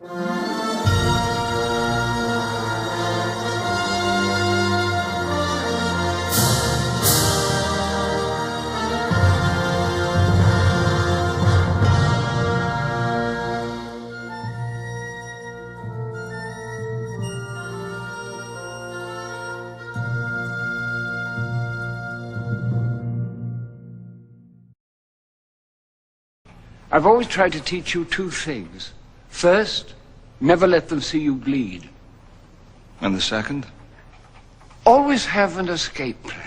I've always tried to teach you two things. First, never let them see you bleed. And the second? Always have an escape plan.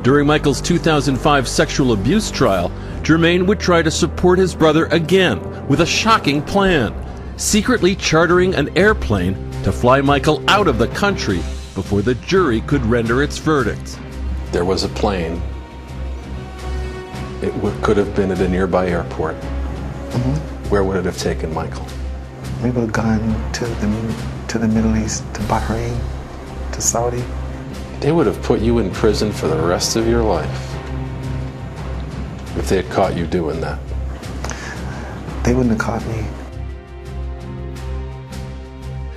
During Michael's 2005 sexual abuse trial, Jermaine would try to support his brother again with a shocking plan, secretly chartering an airplane to fly Michael out of the country before the jury could render its verdict. There was a plane. It could have been at a nearby airport. Where would it have taken Michael? We would have gone to the Middle East, to Bahrain, to Saudi. They would have put you in prison for the rest of your life if they had caught you doing that. They wouldn't have caught me.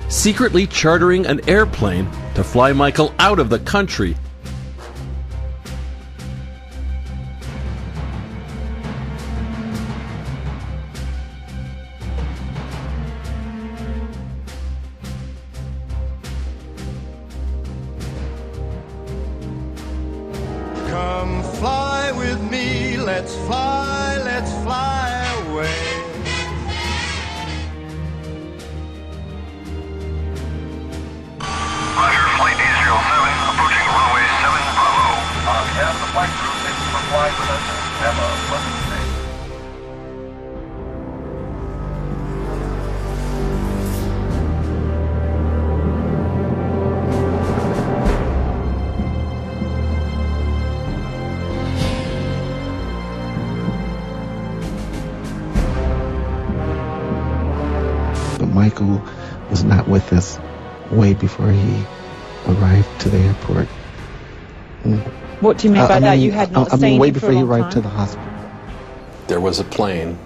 Secretly chartering an airplane to fly Michael out of the country Come fly with me, let's fly away. Roger, flight 807, approaching runway 7 Bravo. On behalf of the flight crew, thank you for flying with us. Have a pleasant day. Michael was not with us way before he arrived to the airport. What do you mean by that? You had not seen way him before for a he long arrived to time? the hospital. There was a plane.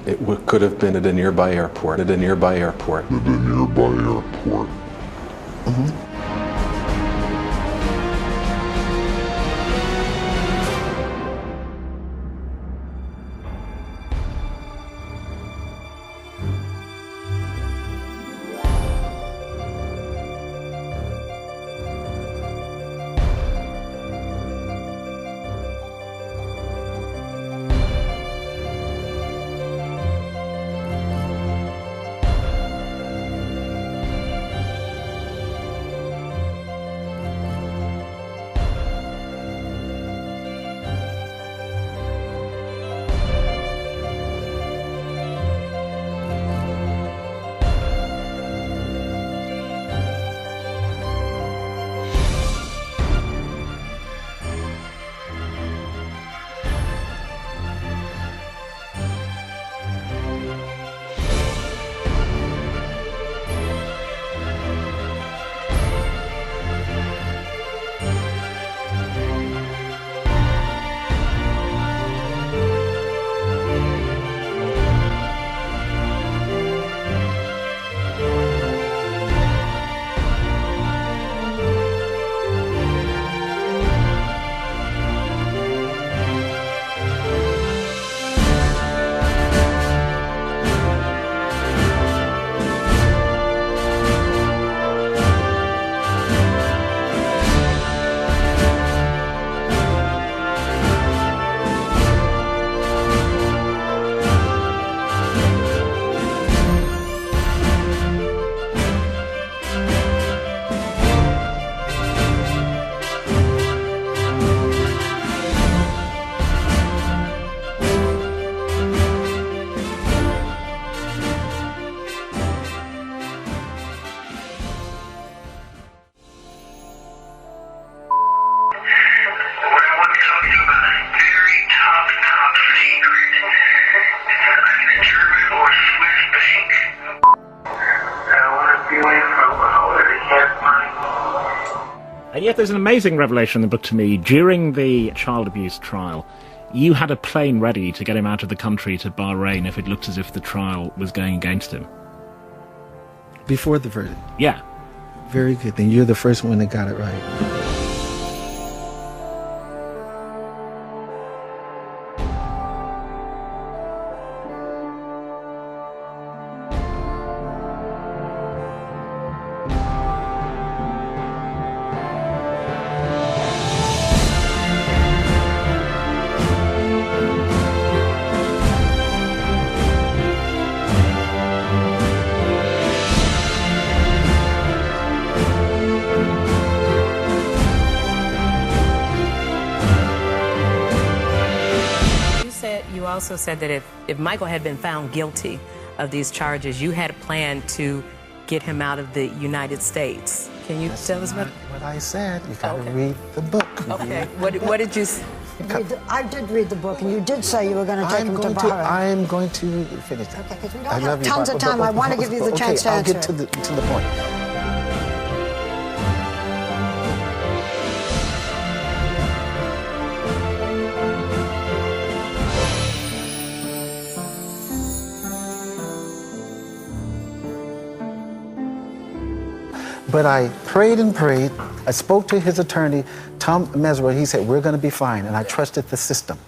It could have been at a nearby airport. At a nearby airport. At a nearby airport. And yet there's an amazing revelation in the book to me. During the child abuse trial, you had a plane ready to get him out of the country to Bahrain if it looked as if the trial was going against him. Before the verdict? Yeah. Very good. Then you're the first one that got it right. You also said that if Michael had been found guilty of these charges, you had a plan to get him out of the United States. Can you tell us about what I said? You got to read the book. Okay. What did you say? I did read the book, and you did say you were going to take him to Bahrain. I am going to finish that. Okay, because we don't have tons of time. I want to give you the chance to answer. I'll get to the point. But I prayed and prayed. I spoke to his attorney, Tom Mesra. He said, we're going to be fine. And I trusted the system.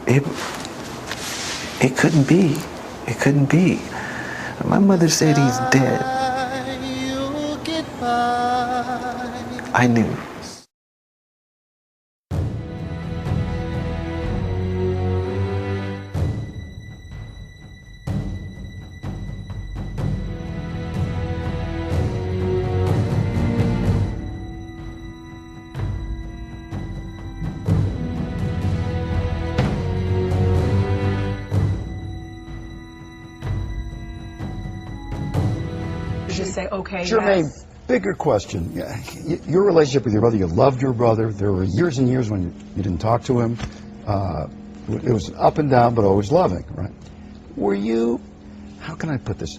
It couldn't be. It couldn't be. My mother said he's dead. I knew. Just say, okay, Jermaine, yes. Bigger question. Your relationship with your brother, you loved your brother. There were years and years when you didn't talk to him. It was up and down, but always loving, right? Were you, how can I put this?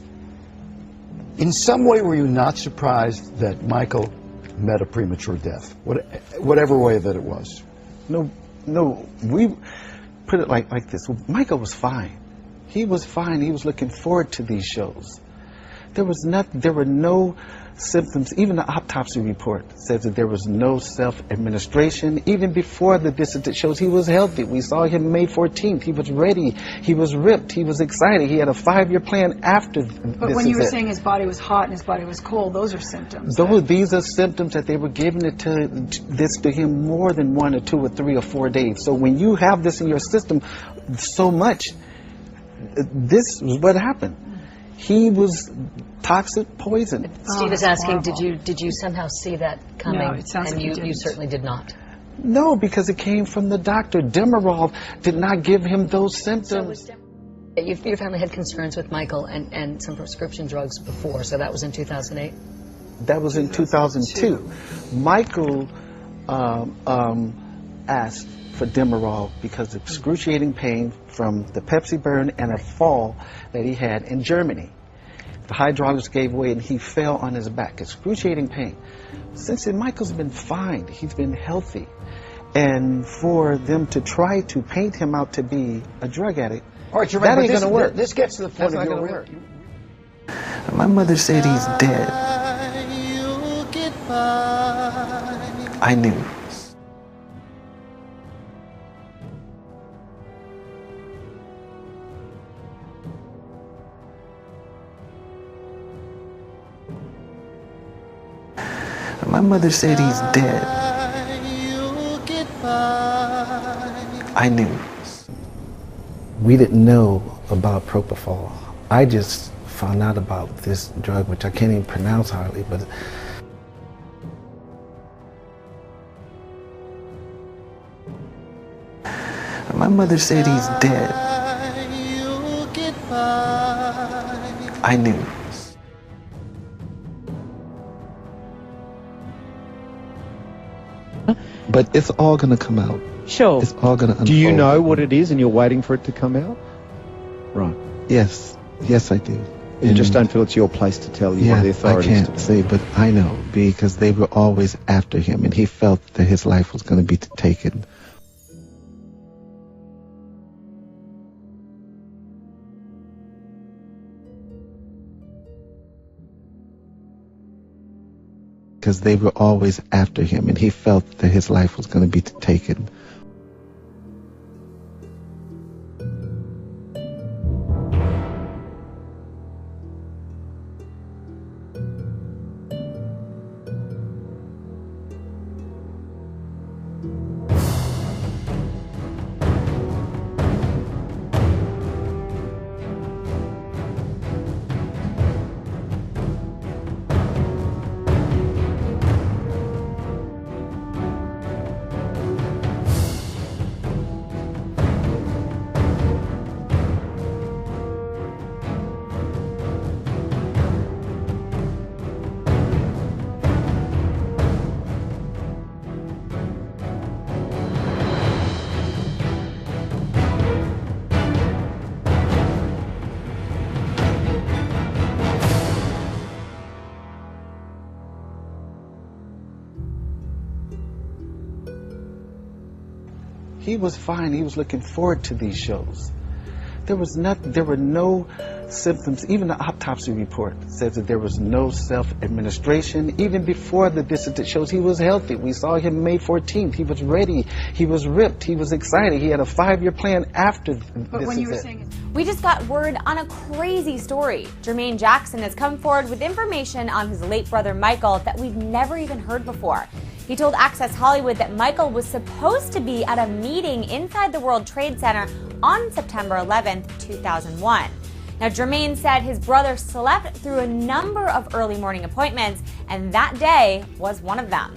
In some way, were you not surprised that Michael met a premature death, whatever way that it was? No, we put it like this. Michael was fine. He was fine. He was looking forward to these shows. There were no symptoms. Even the autopsy report says that there was no self-administration. Even before the dissident shows, he was healthy. We saw him May 14th. He was ready. He was ripped. He was excited. He had a 5-year plan after this. But when you were saying his body was hot and his body was cold, those are symptoms. These are symptoms that they were giving it to him more than 1 or 2 or 3 or 4 days. So when you have this in your system so much, this is what happened. He was toxic poison. Steve is asking, did you somehow see that coming? No, it sounds and like you certainly did not. No, because it came from the doctor. Demerol did not give him those symptoms. So your family had concerns with Michael and some prescription drugs before, so that was in 2008? That was in 2002. Michael asked for Demerol because of excruciating pain from the Pepsi burn and a fall that he had in Germany. The hydraulics gave way and he fell on his back. Excruciating pain. Since then, Michael's been fine. He's been healthy. And for them to try to paint him out to be a drug addict, all right, Jermaine, that ain't going to work. This gets to the point of your work. My mother said he's dead. I knew. My mother said he's dead. I knew. We didn't know about propofol. I just found out about this drug, which I can't even pronounce hardly, but my mother said he's dead. I knew. But it's all going to come out. Sure. It's all going to unfold. Do you know what it is and you're waiting for it to come out? Right. Yes. Yes, I do. You just don't feel it's your place to tell you what the authorities I can't say, but I know because they were always after him, and he felt that his life was going to be taken. Because they were always after him, and he felt that his life was going to be taken. He was fine. He was looking forward to these shows. There were no symptoms. Even the autopsy report says that there was no self-administration. Even before the dissident shows, he was healthy. We saw him May 14th. He was ready. He was ripped. He was excited. He had a 5-year plan after But when you were saying we just got word on a crazy story. Jermaine Jackson has come forward with information on his late brother Michael that we've never even heard before. He told Access Hollywood that Michael was supposed to be at a meeting inside the World Trade Center on September 11th, 2001. Now, Jermaine said his brother slept through a number of early morning appointments, and that day was one of them.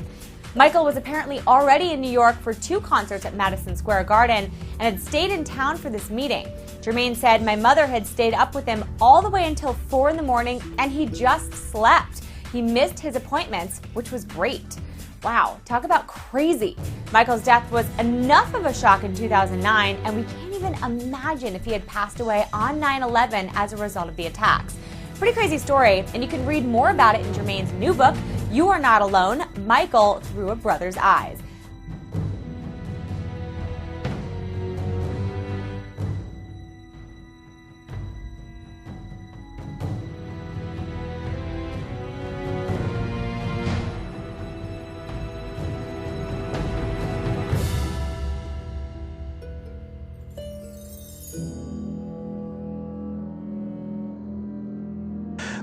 Michael was apparently already in New York for 2 concerts at Madison Square Garden and had stayed in town for this meeting. Jermaine said, "My mother had stayed up with him all the way until 4 in the morning, and he just slept. He missed his appointments, which was great." Wow, talk about crazy. Michael's death was enough of a shock in 2009, and we can't even imagine if he had passed away on 9/11 as a result of the attacks. Pretty crazy story, and you can read more about it in Jermaine's new book, You Are Not Alone, Michael Through a Brother's Eyes.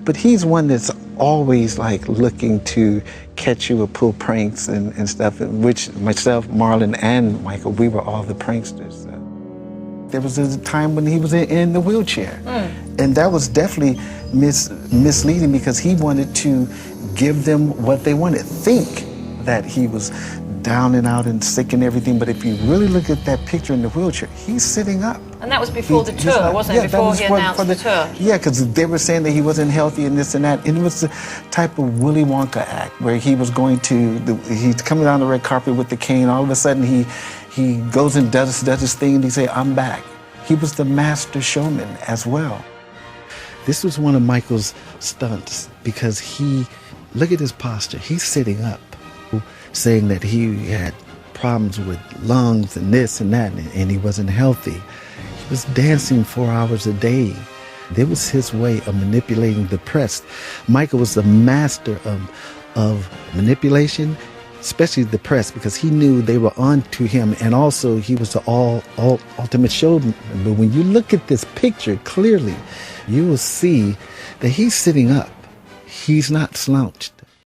But he's one that's always like looking to catch you or pull pranks and stuff, which myself, Marlon, and Michael, we were all the pranksters. There was a time when he was in the wheelchair. And that was definitely misleading because he wanted to give them what they wanted. Think that he was down and out and sick and everything, but if you really look at that picture in the wheelchair, he's sitting up. And that was before the tour, wasn't it? Before he announced the tour. Yeah, because they were saying that he wasn't healthy and this and that. And it was the type of Willy Wonka act where he was going to, he's coming down the red carpet with the cane. All of a sudden he goes and does his thing and he say, "I'm back." He was the master showman as well. This was one of Michael's stunts because look at his posture. He's sitting up, saying that he had problems with lungs and this and that, and he wasn't healthy. He was dancing 4 hours a day. It was his way of manipulating the press. Michael was the master of manipulation, especially the press, because he knew they were on to him, and also he was the ultimate showman. But when you look at this picture clearly, you will see that he's sitting up. He's not slouched.